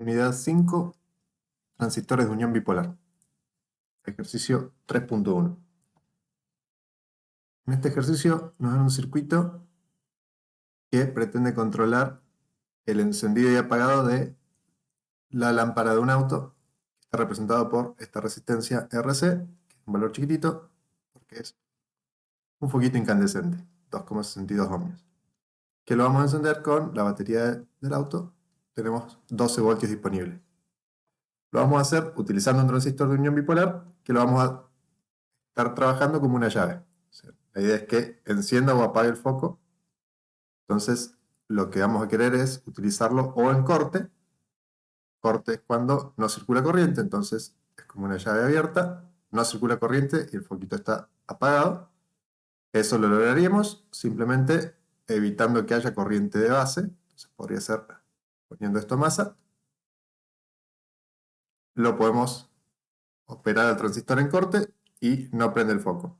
Unidad 5, transistores de unión bipolar. Ejercicio 3.1. En este ejercicio nos dan un circuito que pretende controlar el encendido y apagado de la lámpara de un auto, que está representado por esta resistencia RC, que es un valor chiquitito, porque es un foquito incandescente, 2,62 ohmios, que lo vamos a encender con la batería del auto. Tenemos 12 voltios disponibles. Lo vamos a hacer utilizando un transistor de unión bipolar, que lo vamos a estar trabajando como una llave. O sea, la idea es que encienda o apague el foco. Entonces, lo que vamos a querer es utilizarlo o en corte. Corte es cuando no circula corriente, entonces es como una llave abierta, no circula corriente y el foquito está apagado. Eso lo lograríamos simplemente evitando que haya corriente de base. Entonces podría ser poniendo esto a masa. Lo podemos operar al transistor en corte y no prende el foco.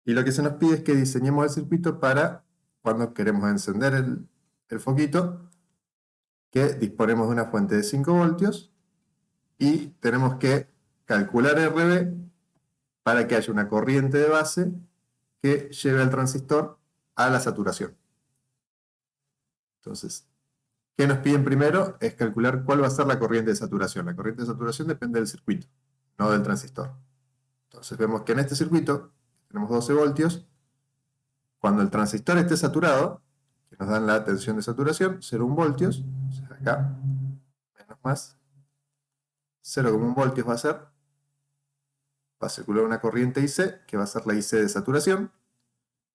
Y lo que se nos pide es que diseñemos el circuito para cuando queremos encender el foquito, que disponemos de una fuente de 5 voltios y tenemos que calcular RB para que haya una corriente de base que lleve al transistor a la saturación. Entonces, ¿qué nos piden primero? Es calcular cuál va a ser la corriente de saturación. La corriente de saturación depende del circuito, no del transistor. Entonces vemos que en este circuito tenemos 12 voltios. Cuando el transistor esté saturado, que nos dan la tensión de saturación, 0,1 voltios, o sea, acá, menos más, 0,1 voltios va a circular una corriente IC, que va a ser la IC de saturación,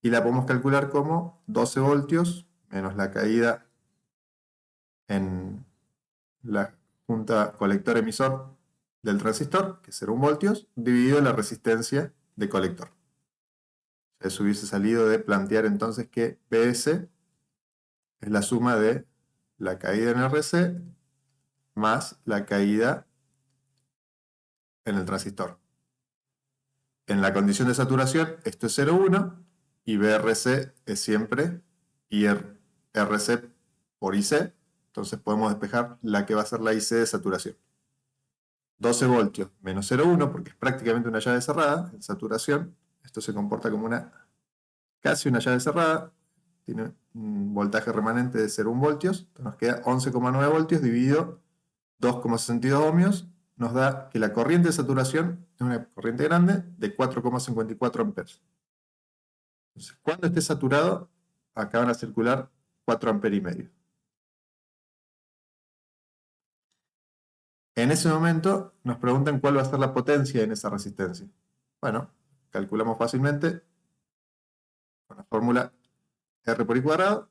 y la podemos calcular como 12 voltios menos la caída en la junta colector-emisor del transistor, que es 0,1 voltios, dividido la resistencia de colector. Eso hubiese salido de plantear entonces que PS es la suma de la caída en RC más la caída en el transistor. En la condición de saturación, esto es 0,1 y BRC es siempre RC por IC. Entonces podemos despejar la que va a ser la IC de saturación. 12 voltios menos 0,1, porque es prácticamente una llave cerrada. En saturación, esto se comporta como casi una llave cerrada. Tiene un voltaje remanente de 0,1 voltios. Entonces nos queda 11,9 voltios dividido 2,62 ohmios. Nos da que la corriente de saturación es una corriente grande de 4,54 amperes. Entonces, cuando esté saturado, acá van a circular 4 amperes y medio. En ese momento nos preguntan cuál va a ser la potencia en esa resistencia. Bueno, calculamos fácilmente con la fórmula R por I cuadrado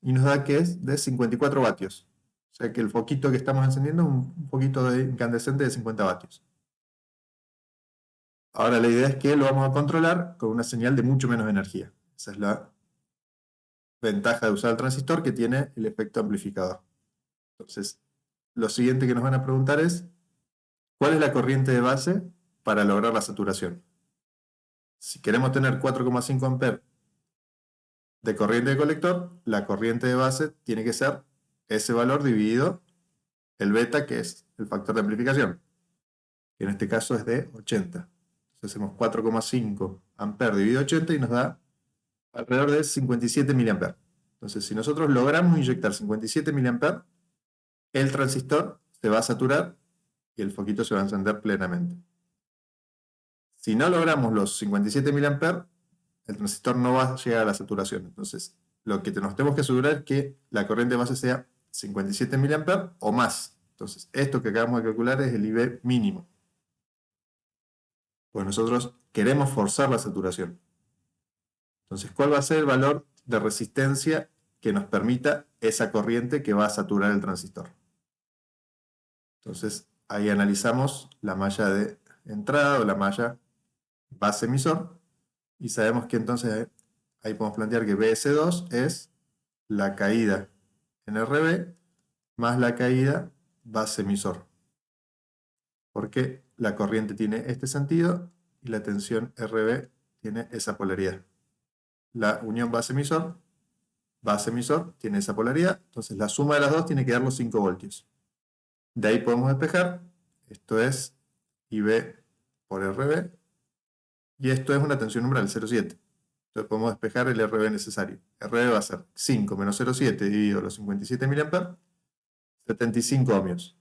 y nos da que es de 54 vatios. O sea que el foquito que estamos encendiendo es un foquito incandescente de 50 vatios. Ahora la idea es que lo vamos a controlar con una señal de mucho menos energía. Esa es la ventaja de usar el transistor, que tiene el efecto amplificador. Entonces, lo siguiente que nos van a preguntar es ¿cuál es la corriente de base para lograr la saturación? Si queremos tener 4,5 amperes de corriente de colector, la corriente de base tiene que ser ese valor dividido el beta, que es el factor de amplificación, que en este caso es de 80. Entonces hacemos 4,5 amperes dividido 80 y nos da alrededor de 57 mA. Entonces, si nosotros logramos inyectar 57 mA, el transistor se va a saturar y el foquito se va a encender plenamente. Si no logramos los 57 mA, el transistor no va a llegar a la saturación. Entonces, lo que nos tenemos que asegurar es que la corriente base sea 57 mA o más. Entonces, esto que acabamos de calcular es el IB mínimo. Pues nosotros queremos forzar la saturación. Entonces, ¿cuál va a ser el valor de resistencia que nos permita esa corriente que va a saturar el transistor? Entonces, ahí analizamos la malla de entrada o la malla base emisor y sabemos que entonces ahí podemos plantear que BS2 es la caída en RB más la caída base emisor, porque la corriente tiene este sentido y la tensión RB tiene esa polaridad. La unión base emisor tiene esa polaridad, entonces la suma de las dos tiene que dar los 5 voltios. De ahí podemos despejar. Esto es IB por RB. Y esto es una tensión umbral, 0,7. Entonces podemos despejar el RB necesario. RB va a ser 5 menos 0,7 dividido los 57 mA, 75 ohmios.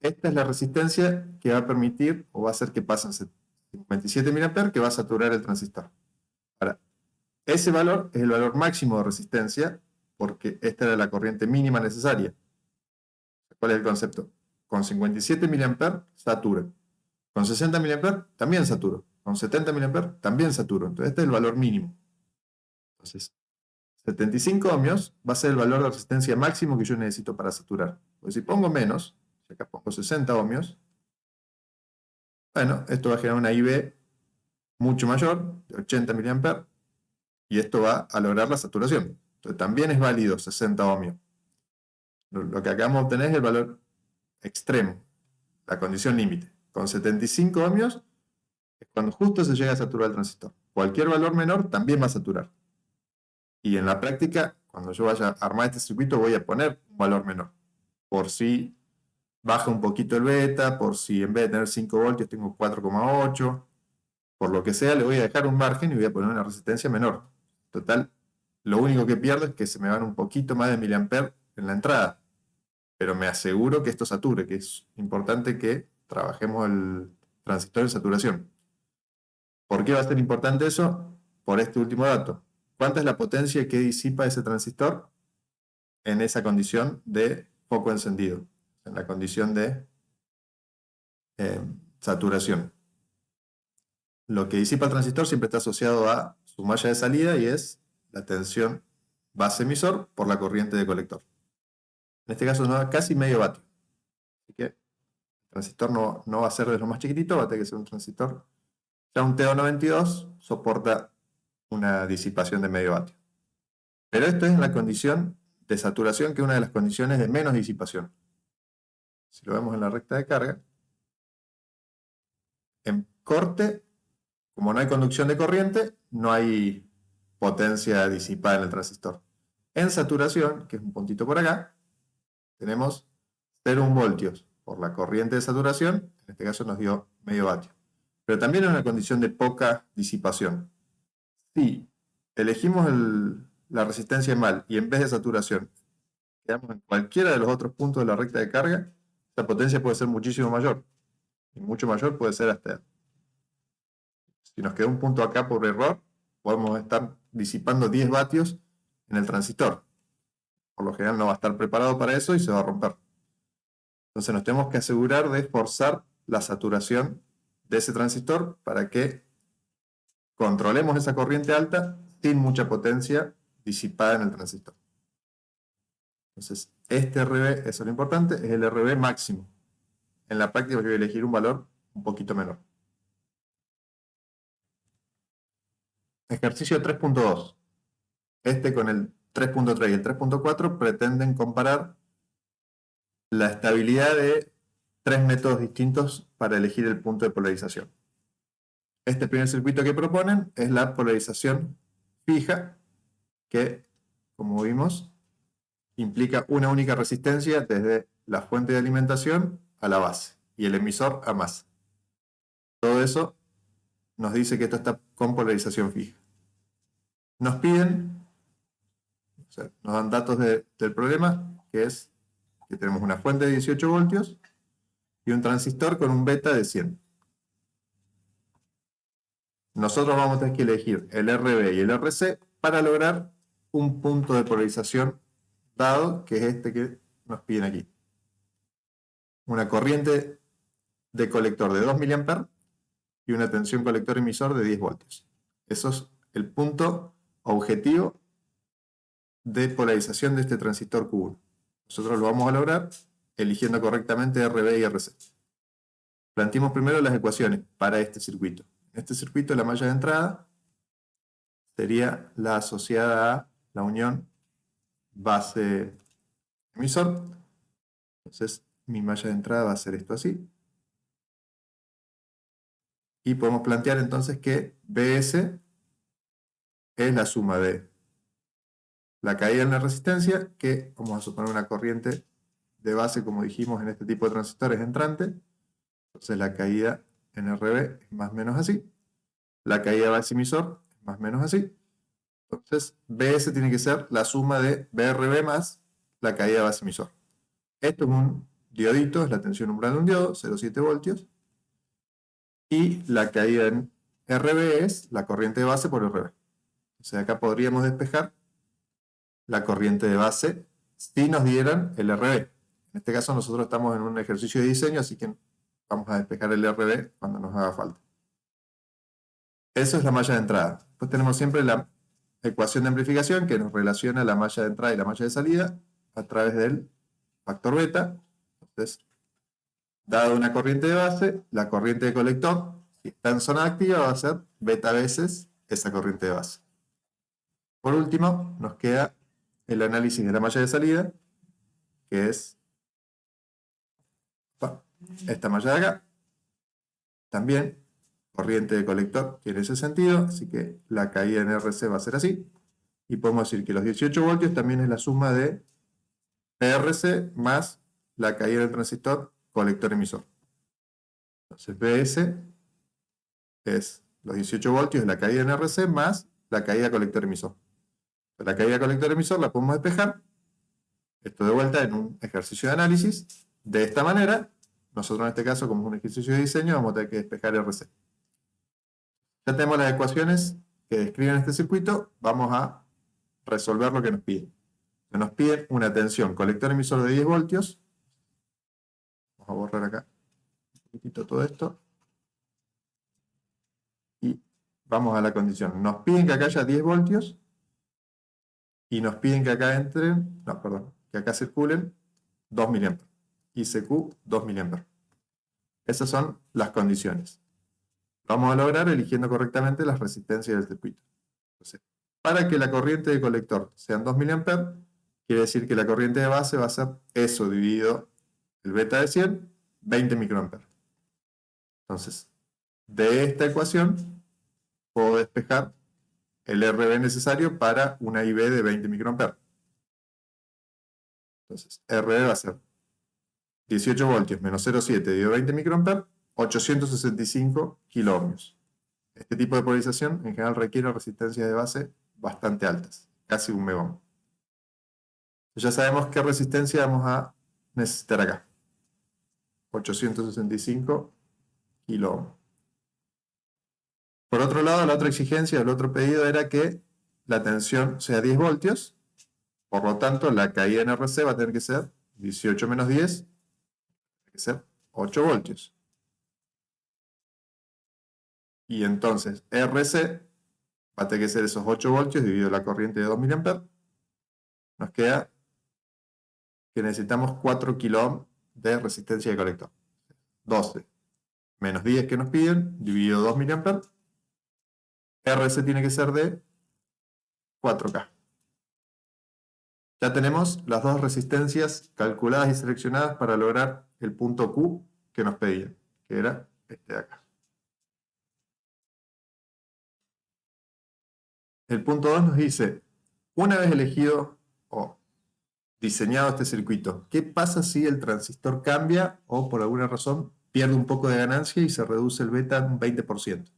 Esta es la resistencia que va a permitir, o va a hacer que pasen 57 mA, que va a saturar el transistor. Ahora, ese valor es el valor máximo de resistencia, porque esta era la corriente mínima necesaria. ¿Cuál es el concepto? Con 57 mA satura. Con 60 mA también saturo. Con 70 mA también saturo. Entonces este es el valor mínimo. Entonces, 75 ohmios va a ser el valor de resistencia máximo que yo necesito para saturar. Porque si pongo menos, si acá pongo 60 ohmios, bueno, esto va a generar una IB mucho mayor, de 80 mA, y esto va a lograr la saturación. Entonces también es válido 60 ohmios. Lo que acabamos de obtener es el valor extremo, la condición límite. Con 75 ohmios es cuando justo se llega a saturar el transistor. Cualquier valor menor también va a saturar. Y en la práctica, cuando yo vaya a armar este circuito, voy a poner un valor menor. Por si baja un poquito el beta, por si en vez de tener 5 voltios tengo 4,8, por lo que sea, le voy a dejar un margen y voy a poner una resistencia menor. Total, lo único que pierdo es que se me van un poquito más de miliamper en la entrada. Pero me aseguro que esto sature, que es importante que trabajemos el transistor en saturación. ¿Por qué va a ser importante eso? Por este último dato. ¿Cuánta es la potencia que disipa ese transistor en esa condición de foco encendido? En la condición de saturación. Lo que disipa el transistor siempre está asociado a su malla de salida y es la tensión base emisor por la corriente de colector. En este caso nos da casi medio vatio. Así que el transistor no va a ser de lo más chiquitito, va a tener que ser un transistor. Ya un TO92 soporta una disipación de medio vatio. Pero esto es la condición de saturación, que es una de las condiciones de menos disipación. Si lo vemos en la recta de carga, en corte, como no hay conducción de corriente, no hay potencia disipada en el transistor. En saturación, que es un puntito por acá, tenemos 0,1 voltios por la corriente de saturación, en este caso nos dio medio vatio. Pero también es una condición de poca disipación. Si elegimos la resistencia mal y en vez de saturación quedamos en cualquiera de los otros puntos de la recta de carga, la potencia puede ser muchísimo mayor. Y mucho mayor puede ser hasta... Si nos queda un punto acá por error, podemos estar disipando 10 vatios en el transistor. Por lo general no va a estar preparado para eso y se va a romper. Entonces nos tenemos que asegurar de forzar la saturación de ese transistor para que controlemos esa corriente alta sin mucha potencia disipada en el transistor. Entonces, este RB, eso es lo importante, es el RB máximo. En la práctica yo voy a elegir un valor un poquito menor. Ejercicio 3.2. Este con el 3.3 y el 3.4 pretenden comparar la estabilidad de 3 métodos distintos para elegir el punto de polarización. Este primer circuito que proponen es la polarización fija, que, como vimos, implica una única resistencia desde la fuente de alimentación a la base y el emisor a más. Todo eso nos dice que esto está con polarización fija. Nos piden, o sea, nos dan datos del problema, que es que tenemos una fuente de 18 voltios y un transistor con un beta de 100. Nosotros vamos a tener que elegir el RB y el RC para lograr un punto de polarización dado, que es este que nos piden aquí. Una corriente de colector de 2 mA y una tensión colector emisor de 10 voltios. Eso es el punto objetivo de polarización de este transistor Q1. Nosotros lo vamos a lograr eligiendo correctamente RB y RC. Planteemos primero las ecuaciones para este circuito. En este circuito la malla de entrada sería la asociada a la unión base emisor. Entonces mi malla de entrada va a ser esto así. Y podemos plantear entonces que BS es la suma de la caída en la resistencia, que vamos a suponer una corriente de base, como dijimos, en este tipo de transistores entrante. Entonces la caída en RB es más o menos así. La caída de base emisor es más o menos así. Entonces BS tiene que ser la suma de BRB más la caída de base emisor. Esto es un diodito, es la tensión umbral de un diodo, 0,7 voltios. Y la caída en RB es la corriente de base por RB. O sea, acá podríamos despejar la corriente de base si nos dieran el RB. En este caso nosotros estamos en un ejercicio de diseño, así que vamos a despejar el RB cuando nos haga falta. Eso es la malla de entrada. Después tenemos siempre la ecuación de amplificación que nos relaciona la malla de entrada y la malla de salida a través del factor beta. Entonces, dado una corriente de base, la corriente de colector, si está en zona activa, va a ser beta veces esa corriente de base. Por último, nos queda el análisis de la malla de salida, que es esta malla de acá. También, corriente de colector tiene ese sentido, así que la caída en RC va a ser así. Y podemos decir que los 18 voltios también es la suma de PRC más la caída del transistor colector emisor. Entonces BS es los 18 voltios de la caída en RC más la caída colector emisor. La caída colector emisor la podemos despejar. Esto de vuelta en un ejercicio de análisis. De esta manera, nosotros en este caso, como es un ejercicio de diseño, vamos a tener que despejar RC. Ya tenemos las ecuaciones que describen este circuito. Vamos a resolver lo que nos piden. Nos piden una tensión colector emisor de 10 voltios. Vamos a borrar acá un poquitito todo esto. Y vamos a la condición. Nos piden que acá haya 10 voltios. Y nos piden que acá entren, no, perdón, que acá circulen 2 mA. ICQ 2 mA. Esas son las condiciones. Vamos a lograr eligiendo correctamente las resistencias del circuito. Entonces, para que la corriente de colector sean 2 mA, quiere decir que la corriente de base va a ser eso dividido el beta de 100, 20 microamperes. Entonces, de esta ecuación puedo despejar el RB necesario para una IB de 20 microamperes. Entonces, RB va a ser 18 voltios menos 0,7 dividido 20 microamperes, 865 kiloohmios. Este tipo de polarización en general requiere resistencias de base bastante altas, casi 1 megohm. Ya sabemos qué resistencia vamos a necesitar acá. 865 kiloohmios. Por otro lado, la otra exigencia, el otro pedido era que la tensión sea 10 voltios, por lo tanto la caída en RC va a tener que ser 18 menos 10, tiene que ser 8 voltios. Y entonces RC va a tener que ser esos 8 voltios dividido la corriente de 2 mA. Nos queda que necesitamos 4 kiloohms de resistencia de colector. 12 menos 10 que nos piden, dividido 2 mA. RC tiene que ser de 4K. Ya tenemos las dos resistencias calculadas y seleccionadas para lograr el punto Q que nos pedían, que era este de acá. El punto 2 nos dice, una vez elegido o diseñado este circuito, ¿qué pasa si el transistor cambia o por alguna razón pierde un poco de ganancia y se reduce el beta un 20%?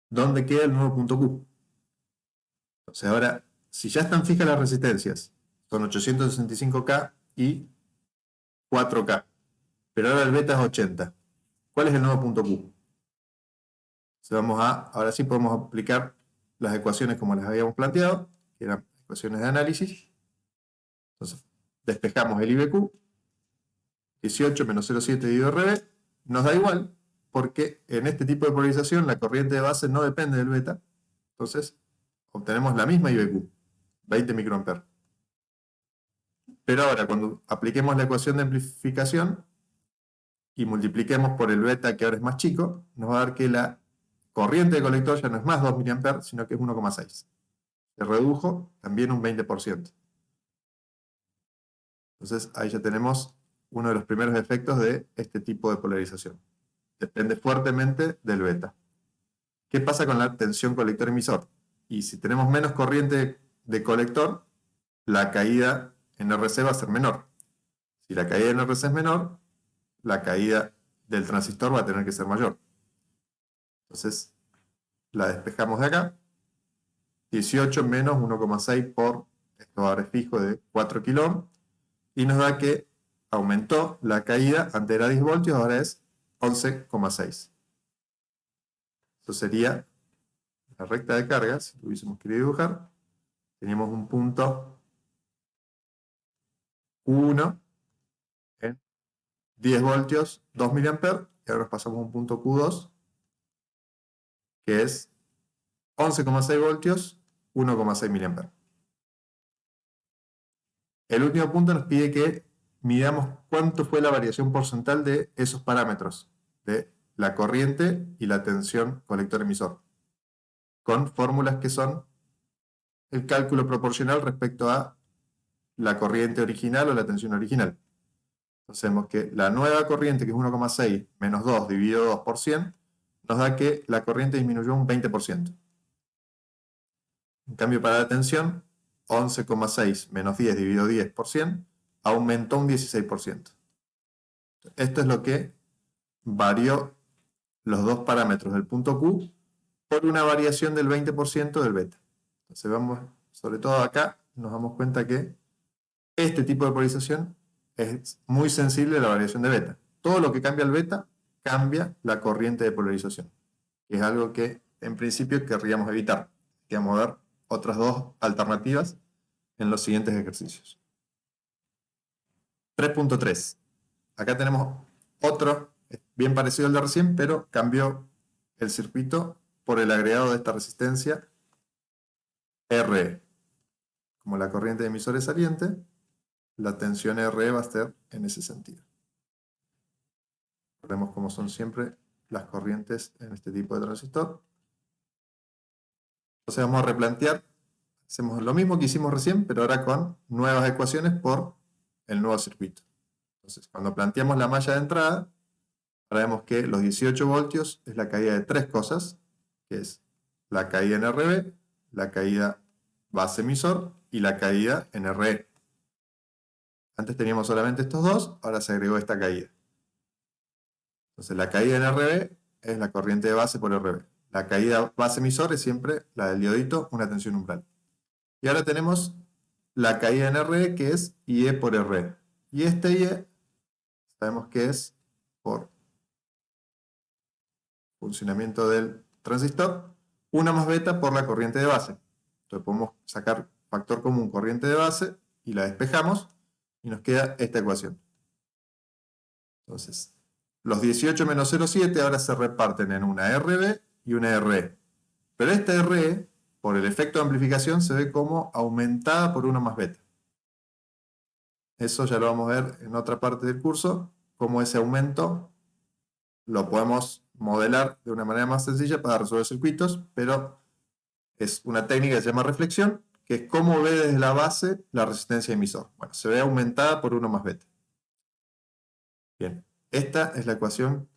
¿Dónde queda el nuevo punto Q? Entonces ahora, si ya están fijas las resistencias, son 865K y 4K, pero ahora el beta es 80. ¿Cuál es el nuevo punto Q? Entonces ahora sí podemos aplicar las ecuaciones como las habíamos planteado, que eran ecuaciones de análisis. Entonces, despejamos el IBQ, 18 menos 0,7 dividido RB, nos da igual, porque en este tipo de polarización la corriente de base no depende del beta, entonces obtenemos la misma IBQ, 20 microamperes. Pero ahora, cuando apliquemos la ecuación de amplificación y multipliquemos por el beta, que ahora es más chico, nos va a dar que la corriente de colector ya no es más 2 mA, sino que es 1,6. Se redujo también un 20%. Entonces ahí ya tenemos uno de los primeros efectos de este tipo de polarización. Depende fuertemente del beta. ¿Qué pasa con la tensión colector-emisor? Y si tenemos menos corriente de colector, la caída en RC va a ser menor. Si la caída en RC es menor, la caída del transistor va a tener que ser mayor. Entonces, la despejamos de acá. 18 menos 1,6 por, esto ahora es fijo, de 4 kilo, y nos da que aumentó la caída, antes era 10 voltios, ahora es 11,6. Eso sería la recta de carga, si tuviésemos que dibujar. Teníamos un punto Q1 en 10 voltios, 2 mA, y ahora nos pasamos a un punto Q2, que es 11,6 voltios, 1,6 mA. El último punto nos pide que midamos cuánto fue la variación porcentual de esos parámetros, de la corriente y la tensión colector-emisor, con fórmulas que son el cálculo proporcional respecto a la corriente original o la tensión original. Entonces vemos que la nueva corriente, que es 1,6 menos 2 dividido 2 por 100, nos da que la corriente disminuyó un 20%. En cambio, para la tensión, 11,6 menos 10 dividido 10 por 100 aumentó un 16%. Esto es lo que varió los dos parámetros del punto Q por una variación del 20% del beta. Entonces vamos, sobre todo acá, nos damos cuenta que este tipo de polarización es muy sensible a la variación de beta. Todo lo que cambia el beta cambia la corriente de polarización, que es algo que en principio querríamos evitar. Vamos a ver otras dos alternativas en los siguientes ejercicios. 3.3. Acá tenemos otro bien parecido al de recién, pero cambió el circuito por el agregado de esta resistencia RE. Como la corriente de emisor es saliente, la tensión RE va a ser en ese sentido. Recordemos cómo son siempre las corrientes en este tipo de transistor. Entonces vamos a replantear, hacemos lo mismo que hicimos recién, pero ahora con nuevas ecuaciones por el nuevo circuito. Entonces, cuando planteamos la malla de entrada, ahora vemos que los 18 voltios es la caída de tres cosas, que es la caída en RB, la caída base emisor y la caída en RE. Antes teníamos solamente estos dos, ahora se agregó esta caída. Entonces la caída en RB es la corriente de base por RB. La caída base emisor es siempre la del diodito, una tensión umbral. Y ahora tenemos la caída en RE, que es IE por RE. Y este IE sabemos que es por funcionamiento del transistor, 1 más beta por la corriente de base. Entonces podemos sacar factor común corriente de base y la despejamos y nos queda esta ecuación. Entonces, los 18 menos 0,7 ahora se reparten en una RB y una RE. Pero esta RE, por el efecto de amplificación, se ve como aumentada por 1 más beta. Eso ya lo vamos a ver en otra parte del curso, cómo ese aumento lo podemos modelar de una manera más sencilla para resolver circuitos, pero es una técnica que se llama reflexión, que es cómo ve desde la base la resistencia emisor. Bueno, se ve aumentada por 1 más beta. Bien, esta es la ecuación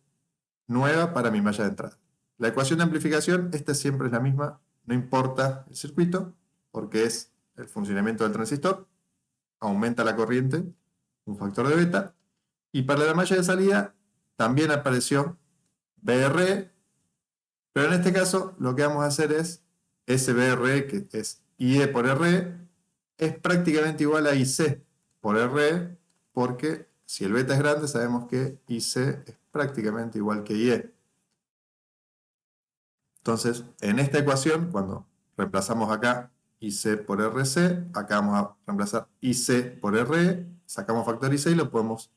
nueva para mi malla de entrada. La ecuación de amplificación, esta siempre es la misma, no importa el circuito, porque es el funcionamiento del transistor, aumenta la corriente, un factor de beta, y para la malla de salida también apareció BRE, pero en este caso lo que vamos a hacer es SBRE, que es IE por RE, es prácticamente igual a IC por RE, porque si el beta es grande sabemos que IC es prácticamente igual que IE. Entonces, en esta ecuación, cuando reemplazamos acá IC por RC, acá vamos a reemplazar IC por RE, sacamos factor IC y lo podemos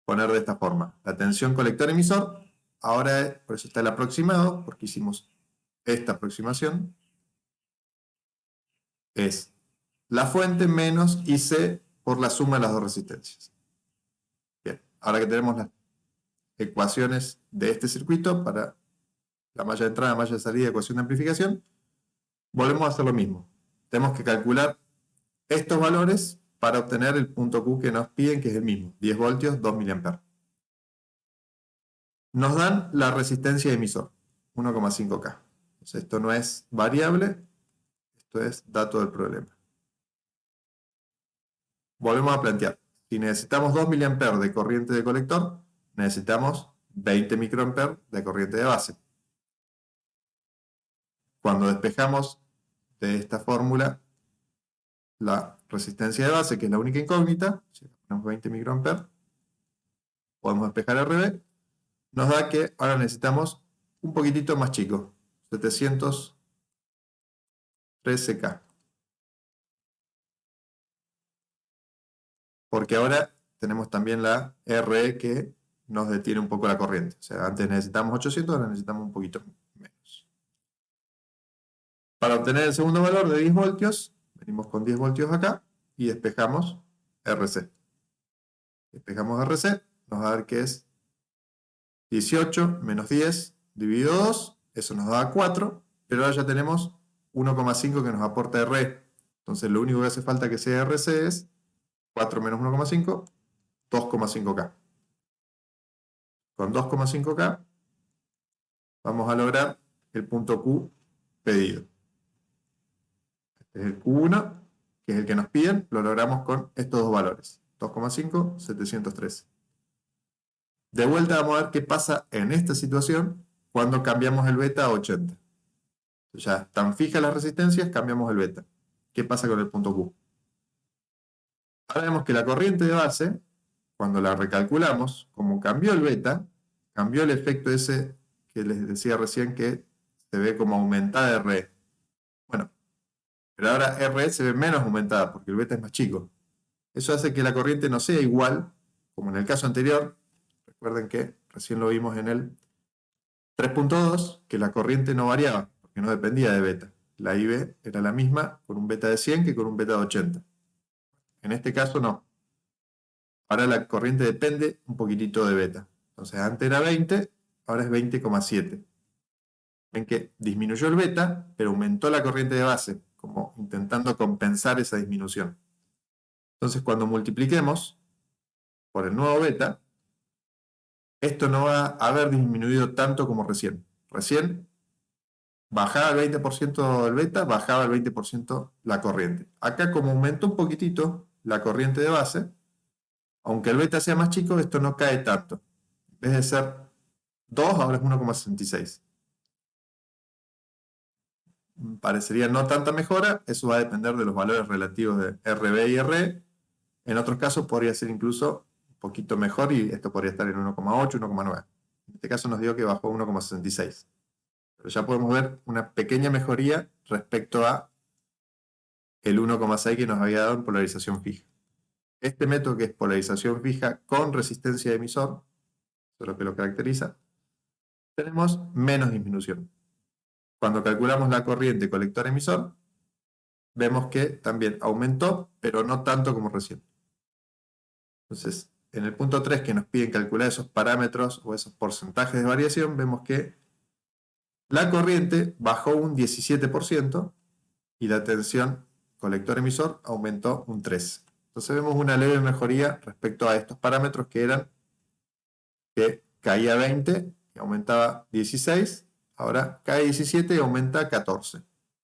poner de esta forma. La tensión colector-emisor, ahora por eso está el aproximado, porque hicimos esta aproximación, es la fuente menos IC por la suma de las dos resistencias. Bien, ahora que tenemos las ecuaciones de este circuito para la malla de entrada, malla de salida, ecuación de amplificación, volvemos a hacer lo mismo. Tenemos que calcular estos valores para obtener el punto Q que nos piden, que es el mismo, 10 voltios, 2 mA. Nos dan la resistencia de emisor, 1,5K. Entonces esto no es variable, esto es dato del problema. Volvemos a plantear. Si necesitamos 2 mA de corriente de colector, necesitamos 20 microamperes de corriente de base. Cuando despejamos de esta fórmula la resistencia de base, que es la única incógnita, si ponemos 20 microamperes, podemos despejar RB, nos da que ahora necesitamos un poquitito más chico, 713K. Porque ahora tenemos también la RE que nos detiene un poco la corriente. O sea, antes necesitamos 800, ahora necesitamos un poquito menos. Para obtener el segundo valor de 10 voltios, venimos con 10 voltios acá y despejamos RC. Despejamos RC, nos va a dar que es 18 menos 10 dividido 2, eso nos da 4, pero ahora ya tenemos 1,5 que nos aporta RE. Entonces lo único que hace falta que sea RC es 4 menos 1,5, 2,5K. Con 2,5K vamos a lograr el punto Q pedido. Este es el Q1, que es el que nos piden, lo logramos con estos dos valores, 2,5, 713. De vuelta vamos a ver qué pasa en esta situación cuando cambiamos el beta a 80. Ya están fijas las resistencias, cambiamos el beta. ¿Qué pasa con el punto Q? Ahora vemos que la corriente de base, cuando la recalculamos, como cambió el beta, cambió el efecto ese que les decía recién que se ve como aumentada RE. Bueno, pero ahora RE se ve menos aumentada porque el beta es más chico. Eso hace que la corriente no sea igual, como en el caso anterior. Recuerden que recién lo vimos en el 3.2, que la corriente no variaba, porque no dependía de beta. La IB era la misma con un beta de 100 que con un beta de 80. En este caso no. Ahora la corriente depende un poquitito de beta. Entonces antes era 20, ahora es 20,7. Ven que disminuyó el beta, pero aumentó la corriente de base, como intentando compensar esa disminución. Entonces cuando multipliquemos por el nuevo beta, esto no va a haber disminuido tanto como recién. Recién bajaba el 20% el beta, bajaba el 20% la corriente. Acá como aumentó un poquitito la corriente de base, aunque el beta sea más chico, esto no cae tanto. En vez de ser 2, ahora es 1,66. Parecería no tanta mejora, eso va a depender de los valores relativos de RB y RE. En otros casos podría ser incluso un poquito mejor y esto podría estar en 1,8, 1,9. En este caso nos dio que bajó 1,66. Pero ya podemos ver una pequeña mejoría respecto a el 1,6 que nos había dado en polarización fija. Este método, que es polarización fija con resistencia de emisor, eso es lo que lo caracteriza, tenemos menos disminución. Cuando calculamos la corriente colector-emisor, vemos que también aumentó, pero no tanto como recién. Entonces, en el punto 3, que nos piden calcular esos parámetros o esos porcentajes de variación, vemos que la corriente bajó un 17% y la tensión colector-emisor aumentó un 3%. Entonces vemos una leve mejoría respecto a estos parámetros que eran que caía 20 y aumentaba 16, ahora cae 17 y aumenta 14.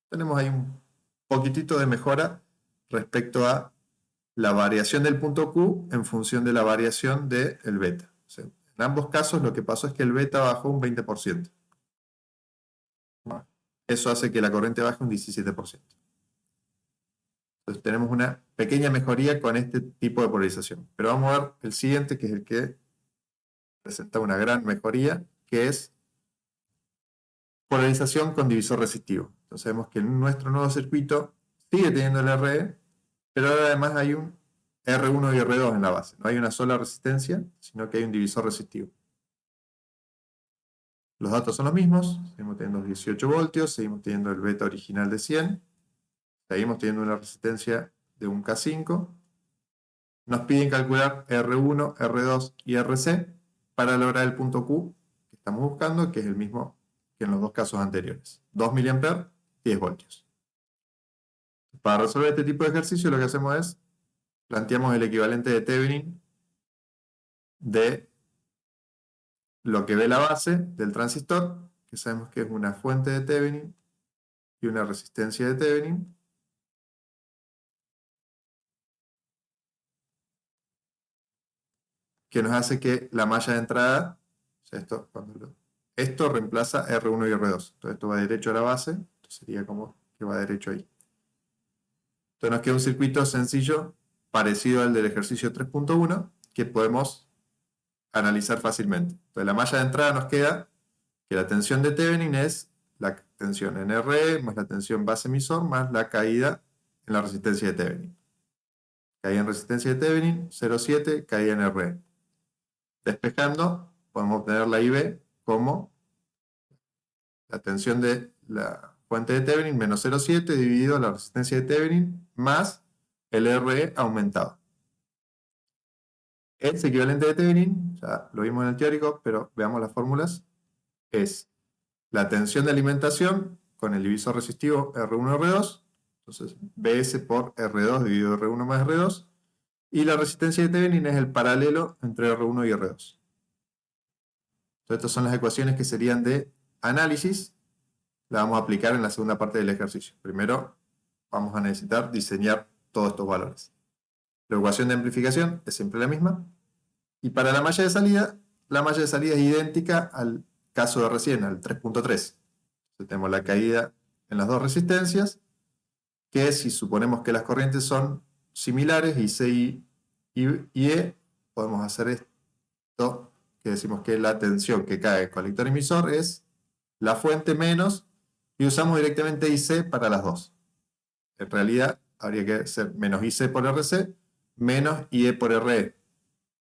Tenemos ahí un poquitito de mejora respecto a la variación del punto Q en función de la variación del beta. O sea, en ambos casos lo que pasó es que el beta bajó un 20%. Eso hace que la corriente baje un 17%. Entonces tenemos una pequeña mejoría con este tipo de polarización. Pero vamos a ver el siguiente, que es el que presenta una gran mejoría, que es polarización con divisor resistivo. Entonces vemos que en nuestro nuevo circuito sigue teniendo el RE, pero ahora además hay un R1 y R2 en la base. No hay una sola resistencia, sino que hay un divisor resistivo. Los datos son los mismos, seguimos teniendo 18 voltios, seguimos teniendo el beta original de 100, seguimos teniendo una resistencia de un K5. Nos piden calcular R1, R2 y RC para lograr el punto Q que estamos buscando, que es el mismo que en los dos casos anteriores. 2 mA, 10 voltios. Para resolver este tipo de ejercicio lo que hacemos es planteamos el equivalente de Thevenin de lo que ve la base del transistor, que sabemos que es una fuente de Thevenin y una resistencia de Thevenin. que nos hace que la malla de entrada, o sea, esto reemplaza R1 y R2. Entonces esto va derecho a la base, entonces sería como que va derecho ahí. Entonces nos queda un circuito sencillo, parecido al del ejercicio 3.1, que podemos analizar fácilmente. Entonces la malla de entrada nos queda que la tensión de Thevenin es la tensión en RE más la tensión base emisor más la caída en la resistencia de Thevenin. Caída en resistencia de Thevenin, 0,7, caída en RE. Despejando, podemos obtener la IB como la tensión de la fuente de Thevenin menos 0,7 dividido la resistencia de Thevenin más el RE aumentado. Este equivalente de Thevenin, ya lo vimos en el teórico, pero veamos las fórmulas, es la tensión de alimentación con el divisor resistivo R1-R2, entonces BS por R2 dividido R1 más R2, y la resistencia de Thevenin es el paralelo entre R1 y R2. Entonces estas son las ecuaciones que serían de análisis, la vamos a aplicar en la segunda parte del ejercicio. Primero vamos a necesitar diseñar todos estos valores. La ecuación de amplificación es siempre la misma, y para la malla de salida es idéntica al caso de recién, al 3.3. Tenemos la caída en las dos resistencias, que si suponemos que las corrientes son similares, IC y E, podemos hacer esto, que decimos que la tensión que cae en colector emisor es la fuente menos, y usamos directamente IC para las dos. En realidad habría que ser menos IC por RC, menos IE por RE.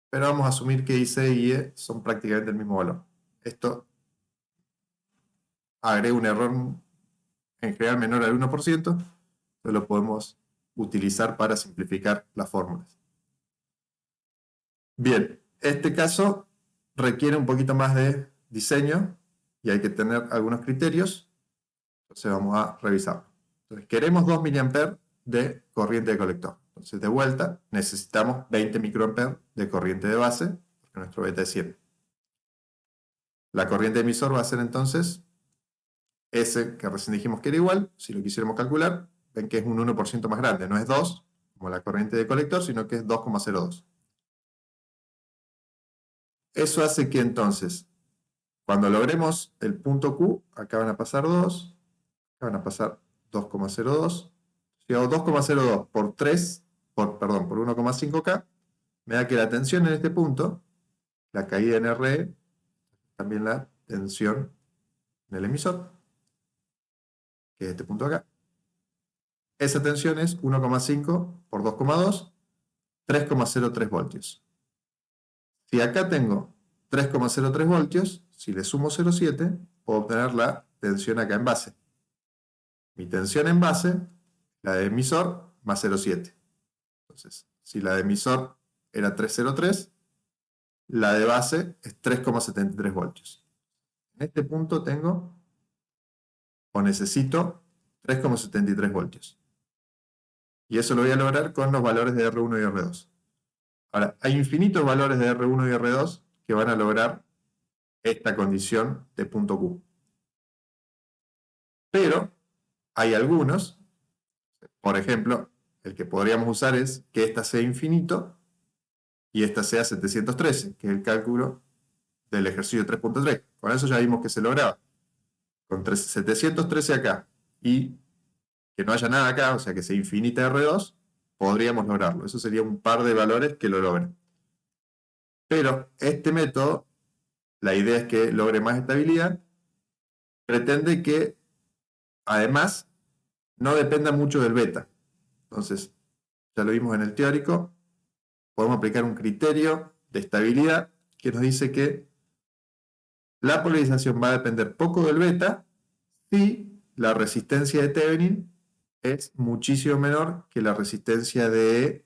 Pero vamos a asumir que IC y IE son prácticamente el mismo valor. Esto agrega un error en general menor al 1%, entonces lo podemos utilizar para simplificar las fórmulas. Bien, este caso requiere un poquito más de diseño y hay que tener algunos criterios, entonces vamos a revisarlo. Entonces, queremos 2 mA de corriente de colector. Entonces, de vuelta, necesitamos 20 microamperes de corriente de base, porque nuestro beta es 100. La corriente emisor va a ser entonces S, que recién dijimos que era igual, si lo quisiéramos calcular, ven que es un 1% más grande, no es 2, como la corriente de colector, sino que es 2,02. Eso hace que entonces, cuando logremos el punto Q, acá van a pasar 2, acá van a pasar 2,02. Si hago 2,02 por 3, por 1,5K, me da que la tensión en este punto, la caída en RE, también la tensión en el emisor, que es este punto acá. Esa tensión es 1,5 por 2,2, 3,03 voltios. Si acá tengo 3,03 voltios, si le sumo 0,7, puedo obtener la tensión acá en base. Mi tensión en base, la de emisor, más 0,7. Entonces, si la de emisor era 3,03, la de base es 3,73 voltios. En este punto tengo, o necesito, 3,73 voltios. Y eso lo voy a lograr con los valores de R1 y R2. Ahora, hay infinitos valores de R1 y R2 que van a lograr esta condición de punto Q. Pero hay algunos, por ejemplo, el que podríamos usar es que esta sea infinito y esta sea 713, que es el cálculo del ejercicio 3.3. Con eso ya vimos que se lograba. Con 713 acá y que no haya nada acá, o sea que sea infinita R2, podríamos lograrlo. Eso sería un par de valores que lo logren. Pero este método, la idea es que logre más estabilidad, pretende que además no dependa mucho del beta. Entonces, ya lo vimos en el teórico, podemos aplicar un criterio de estabilidad que nos dice que la polarización va a depender poco del beta si la resistencia de Thevenin es muchísimo menor que la resistencia de E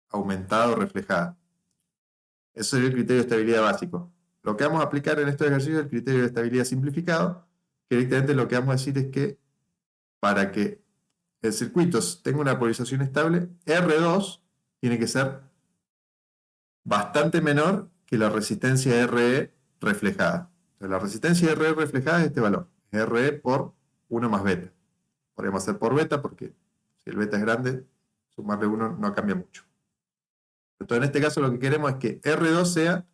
aumentada o reflejada. Ese es el criterio de estabilidad básico. Lo que vamos a aplicar en estos ejercicios es el criterio de estabilidad simplificado, que directamente lo que vamos a decir es que para que el circuito tenga una polarización estable, R2 tiene que ser bastante menor que la resistencia RE reflejada. Entonces, la resistencia RE reflejada es este valor, RE por 1 más beta. Podríamos hacer por beta porque si el beta es grande, sumarle 1 no cambia mucho. Entonces, en este caso lo que queremos es que R2 sea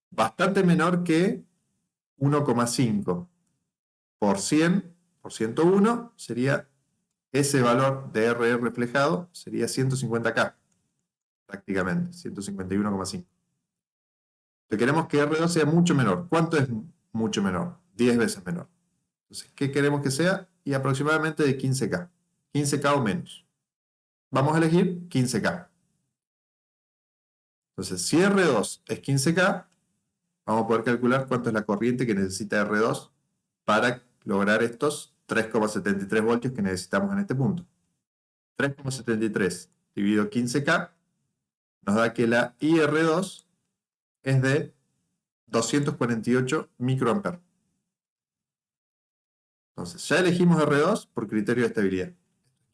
bastante menor que 1,5 por 100 por 101, sería ese valor de RE reflejado, sería 150K, prácticamente, 151,5. Entonces queremos que R2 sea mucho menor. ¿Cuánto es mucho menor? 10 veces menor. Entonces, ¿qué queremos que sea? Y aproximadamente de 15K. 15K o menos. Vamos a elegir 15K. Entonces, si R2 es 15K, vamos a poder calcular cuánto es la corriente que necesita R2 para lograr estos 3,73 voltios que necesitamos en este punto. 3,73 dividido 15K nos da que la IR2 es de 248 microamperes. Entonces, ya elegimos R2 por criterio de estabilidad,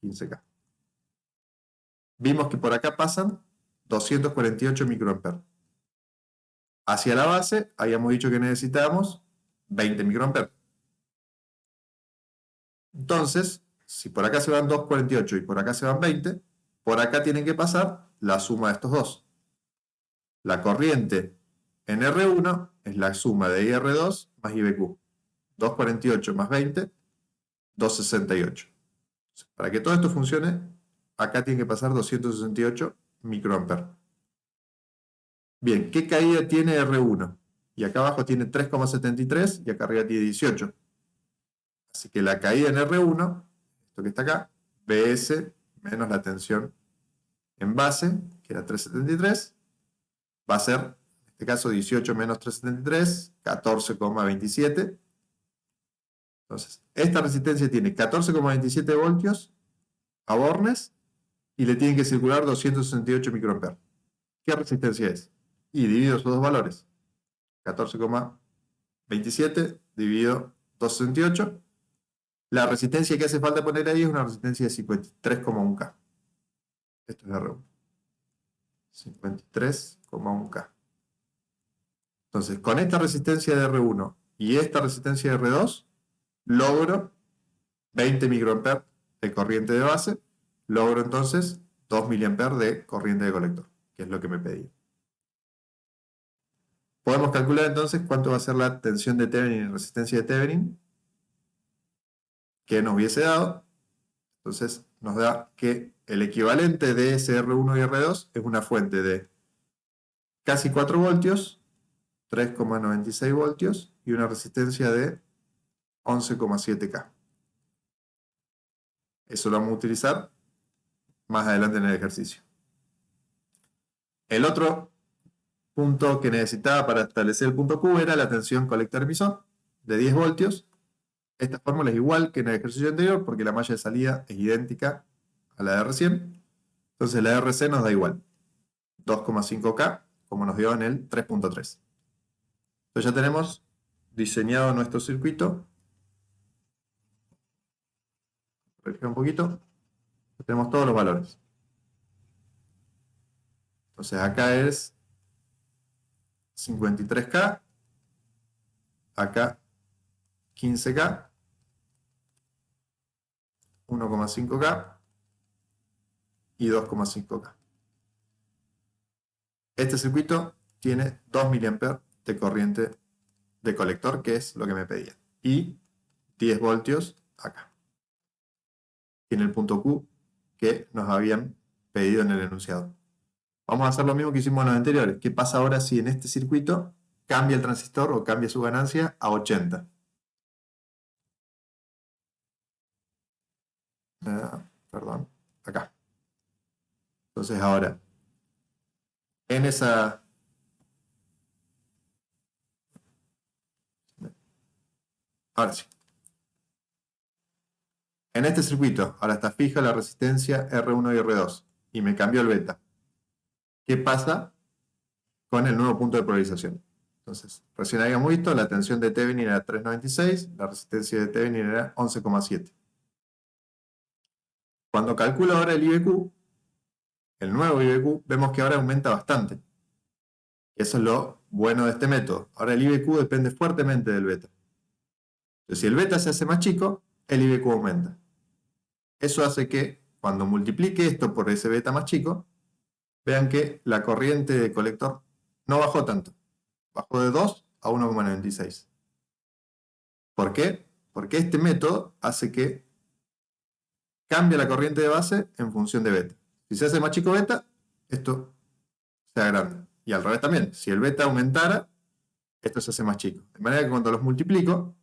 15K. Vimos que por acá pasan 248 microamperes. Hacia la base, habíamos dicho que necesitábamos 20 microamperes. Entonces, si por acá se van 248 y por acá se van 20, por acá tienen que pasar la suma de estos dos. La corriente en R1 es la suma de IR2 más IBQ. 248 más 20, 268. Para que todo esto funcione, acá tiene que pasar 268 microamperes. Bien, ¿qué caída tiene R1? Y acá abajo tiene 3,73 y acá arriba tiene 18. Así que la caída en R1, esto que está acá, BS menos la tensión en base, que era 3,73, va a ser, en este caso, 18 menos 3,73, 14,27. Entonces, esta resistencia tiene 14,27 voltios a bornes y le tienen que circular 268 microamperes. ¿Qué resistencia es? Y divido esos dos valores. 14,27 dividido 268. La resistencia que hace falta poner ahí es una resistencia de 53,1K. Esto es R1. 53,1K. Entonces, con esta resistencia de R1 y esta resistencia de R2, logro 20 microamperes de corriente de base, logro entonces 2 miliamperes de corriente de colector, que es lo que me pedía. Podemos calcular entonces cuánto va a ser la tensión de Thevenin y resistencia de Thevenin que nos hubiese dado. Entonces nos da que el equivalente de ese R1 y R2 es una fuente de casi 4 voltios, 3,96 voltios y una resistencia de 11,7K. Eso lo vamos a utilizar más adelante en el ejercicio. El otro punto que necesitaba para establecer el punto Q era la tensión colector-emisor de 10 voltios. Esta fórmula es igual que en el ejercicio anterior porque la malla de salida es idéntica a la de recién. Entonces la RC nos da igual. 2,5K como nos dio en el 3.3. Entonces ya tenemos diseñado nuestro circuito. Un poquito. Tenemos todos los valores. Entonces acá es 53K. Acá 15K. 1,5K. Y 2,5K. Este circuito tiene 2 mA de corriente de colector, que es lo que me pedía. Y 10 voltios acá. Tiene el punto Q que nos habían pedido en el enunciado. Vamos a hacer lo mismo que hicimos en los anteriores. ¿Qué pasa ahora si en este circuito cambia el transistor o cambia su ganancia a 80? Perdón, acá. Entonces ahora, en esa... Ahora sí. En este circuito, ahora está fija la resistencia R1 y R2 y me cambió el beta. ¿Qué pasa con el nuevo punto de polarización? Entonces, recién habíamos visto, la tensión de Thevenin era 3,96, la resistencia de Thevenin era 11,7. Cuando calculo ahora el IBQ, el nuevo IBQ, vemos que ahora aumenta bastante. Eso es lo bueno de este método. Ahora el IBQ depende fuertemente del beta. Entonces, si el beta se hace más chico, el IBQ aumenta. Eso hace que, cuando multiplique esto por ese beta más chico, vean que la corriente de colector no bajó tanto. Bajó de 2 a 1,96. ¿Por qué? Porque este método hace que cambie la corriente de base en función de beta. Si se hace más chico beta, esto se agranda. Y al revés también. Si el beta aumentara, esto se hace más chico. De manera que cuando los multiplico,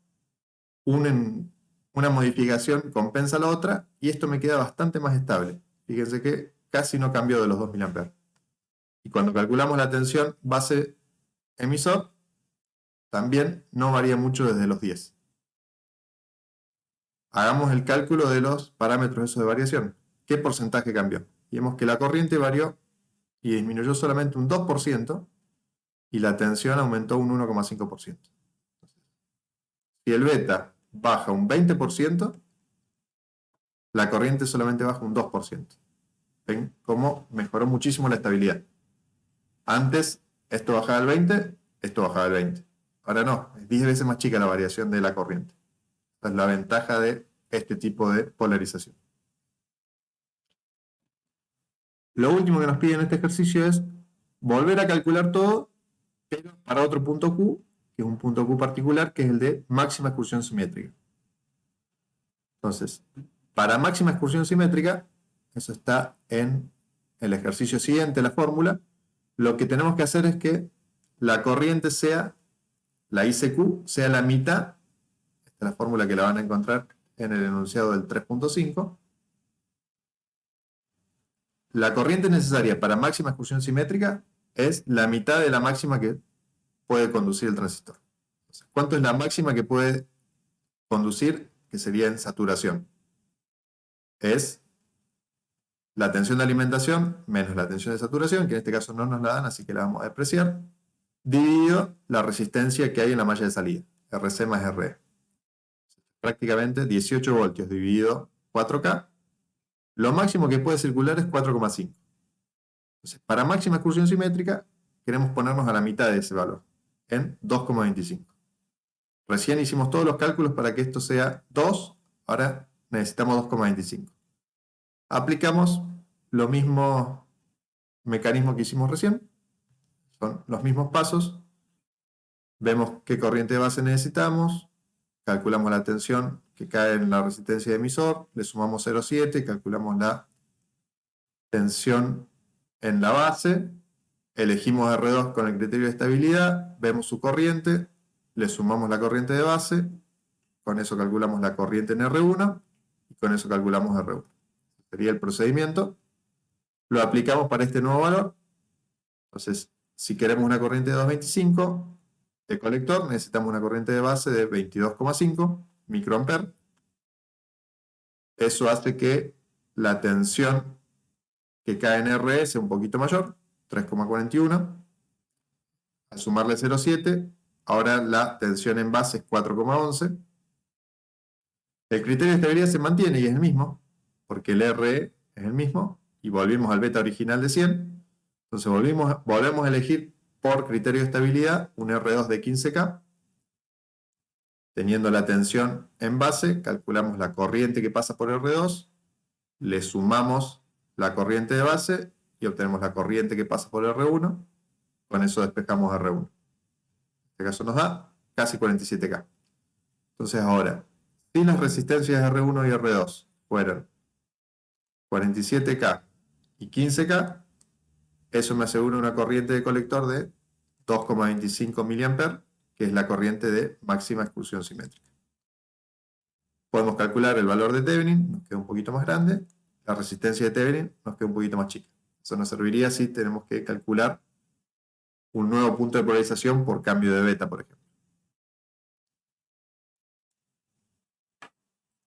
una modificación compensa la otra y esto me queda bastante más estable. Fíjense que casi no cambió de los 2 mA. Y cuando calculamos la tensión base emisor, también no varía mucho desde los 10. Hagamos el cálculo de los parámetros esos de variación. ¿Qué porcentaje cambió? Y vemos que la corriente varió y disminuyó solamente un 2% y la tensión aumentó un 1,5%. Si el beta baja un 20%, la corriente solamente baja un 2%. ¿Ven cómo mejoró muchísimo la estabilidad? Antes esto bajaba al 20, esto bajaba al 20. Ahora no, es 10 veces más chica la variación de la corriente. Esta es la ventaja de este tipo de polarización. Lo último que nos pide en este ejercicio es volver a calcular todo, pero para otro punto Q, que es un punto Q particular, que es el de máxima excursión simétrica. Entonces, para máxima excursión simétrica, eso está en el ejercicio siguiente, la fórmula, lo que tenemos que hacer es que la corriente sea, la ICQ, sea la mitad, esta es la fórmula que la van a encontrar en el enunciado del 3.5, la corriente necesaria para máxima excursión simétrica es la mitad de la máxima que puede conducir el transistor. Entonces, ¿cuánto es la máxima que puede conducir? Que sería en saturación. Es la tensión de alimentación menos la tensión de saturación, que en este caso no nos la dan, así que la vamos a despreciar, dividido la resistencia que hay en la malla de salida, RC más RE. Prácticamente 18 voltios dividido 4K. Lo máximo que puede circular es 4,5. Entonces, para máxima excursión simétrica, queremos ponernos a la mitad de ese valor, en 2,25. Recién hicimos todos los cálculos para que esto sea 2, ahora necesitamos 2,25. Aplicamos lo mismo mecanismo que hicimos recién, son los mismos pasos, vemos qué corriente de base necesitamos, calculamos la tensión que cae en la resistencia de emisor, le sumamos 0,7, calculamos la tensión en la base, elegimos R2 con el criterio de estabilidad, vemos su corriente, le sumamos la corriente de base, con eso calculamos la corriente en R1 y con eso calculamos R1. Sería el procedimiento. Lo aplicamos para este nuevo valor. Entonces, si queremos una corriente de 2,25 de colector, necesitamos una corriente de base de 22,5 microamperes. Eso hace que la tensión que cae en RE sea un poquito mayor, 3,41. Al sumarle 0,7, ahora la tensión en base es 4,11. El criterio de estabilidad se mantiene y es el mismo, porque el RE es el mismo, y volvimos al beta original de 100. Entonces volvemos a elegir por criterio de estabilidad un R2 de 15K. Teniendo la tensión en base, calculamos la corriente que pasa por R2, le sumamos la corriente de base y obtenemos la corriente que pasa por R1. Con eso despejamos R1. En este caso nos da casi 47K. Entonces ahora, si las resistencias R1 y R2 fueron 47K y 15K, eso me asegura una corriente de colector de 2,25 mA, que es la corriente de máxima excursión simétrica. Podemos calcular el valor de Thevenin, nos queda un poquito más grande, la resistencia de Thevenin nos queda un poquito más chica. Eso nos serviría si tenemos que calcular un nuevo punto de polarización por cambio de beta, por ejemplo.